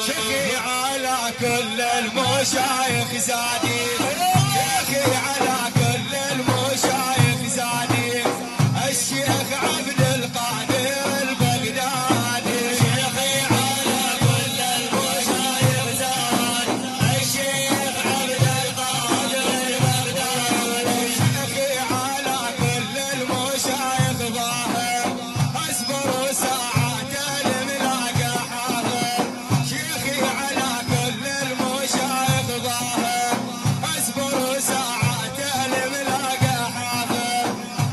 شيخي على كل المشايخ زادي، شيخي على كل المشايخ زادي، الشيخ عبد القادر البغدادي. شيخي على كل المشايخ زادي، الشيخ عبد القادر البغدادي. شيخي على كل المشايخ ظاهر، اصبر ساعات الملاقى حاضر. شيخي على كل المشايخ ظاهر، اصبر ساعات الملاقى حاضر.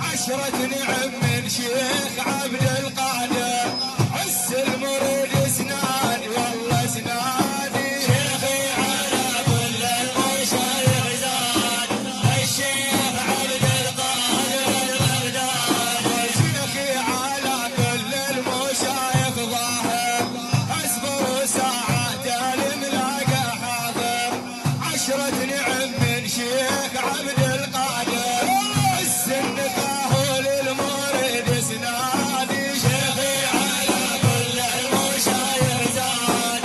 عشرة نعم من شيخ عبد القادر، عز المريد اسناد والله اسنادي. شيخي على كل المشايخ زاد، الشيخ عبد القادر البغدادي. شيخي على كل المشايخ ظاهر، اصبر ساعات الملاقى حاضر. عشرة نعم من شيخ عبد القادر، عز النفاه للمريد اسنادي. شيخي على كل المشايخ زاد،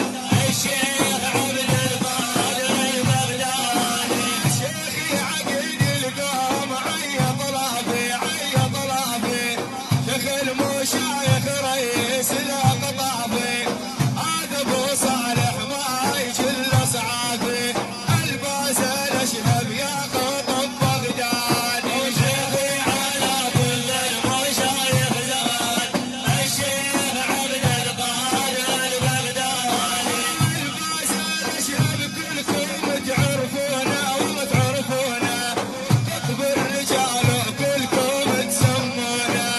الشيخ عبد القادر البغدادي. شيخي عقيد القوم عيط لافي عيط لافي، شيخ المشايخ رئيس الاقطافي. هذا ابو صالح ما يجل صعافي، الباس الاشهب يا قطب بغدادي. شيخي على كل المشايخ زاد، الشيخ عبد القادر البغدادي. الباس الاشهب كلكم تعرفونه وتعرفونه، قطب الرجال وكلكم تسمونه.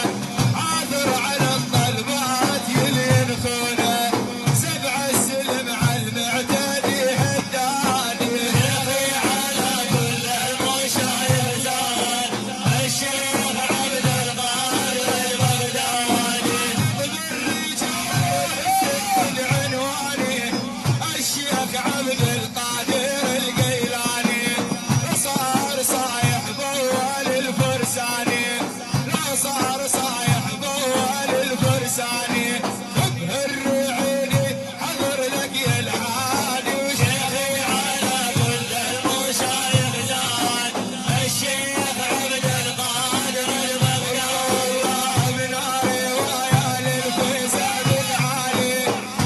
عاثر على الطلبات يلين خونه، سبع السلم على المعتدي هداني. شيخي على كل المشايخ زاد، الشيخ عبد القادر البغدادي. بالرجال عنواني، الشيخ عبد القادر القيلاني. صار صايح بول الفرساني، لا صار صايح بول الفرساني. به الرعيني حضر لك يا العادي. شيخي على كل المشايخ زاد، الشيخ عبد القادر البغدادي. والله من رواية للفيصل العالي،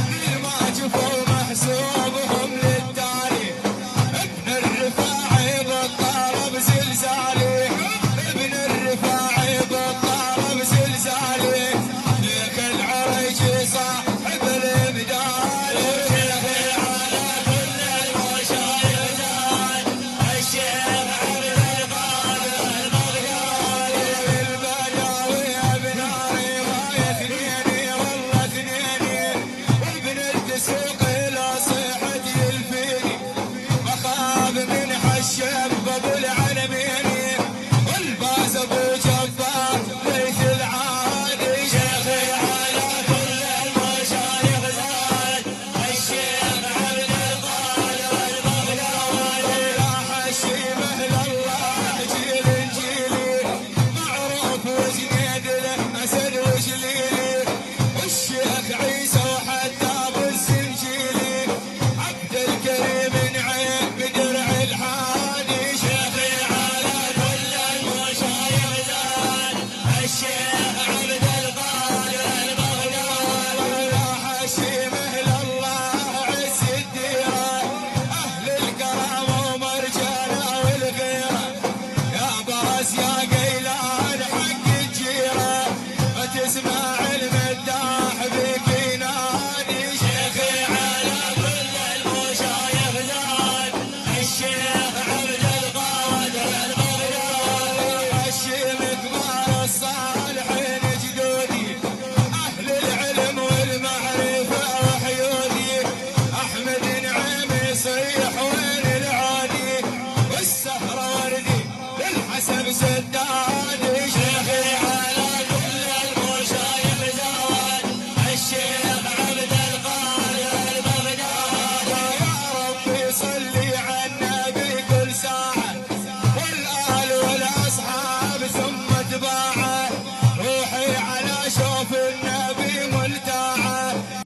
كل ما جفوا محسوبهم للتالي. ابن الرفاعي بالطرب زلزالي، ابن الرفاعي بالطرب زلزالي. شيخ العريش صاحب الابدال. شيخي على كل المشايخ زاد، الشيخ عبد القادر البغدادي. البداوي ابن رواية اثنين والله اثنين، وابن الدسوق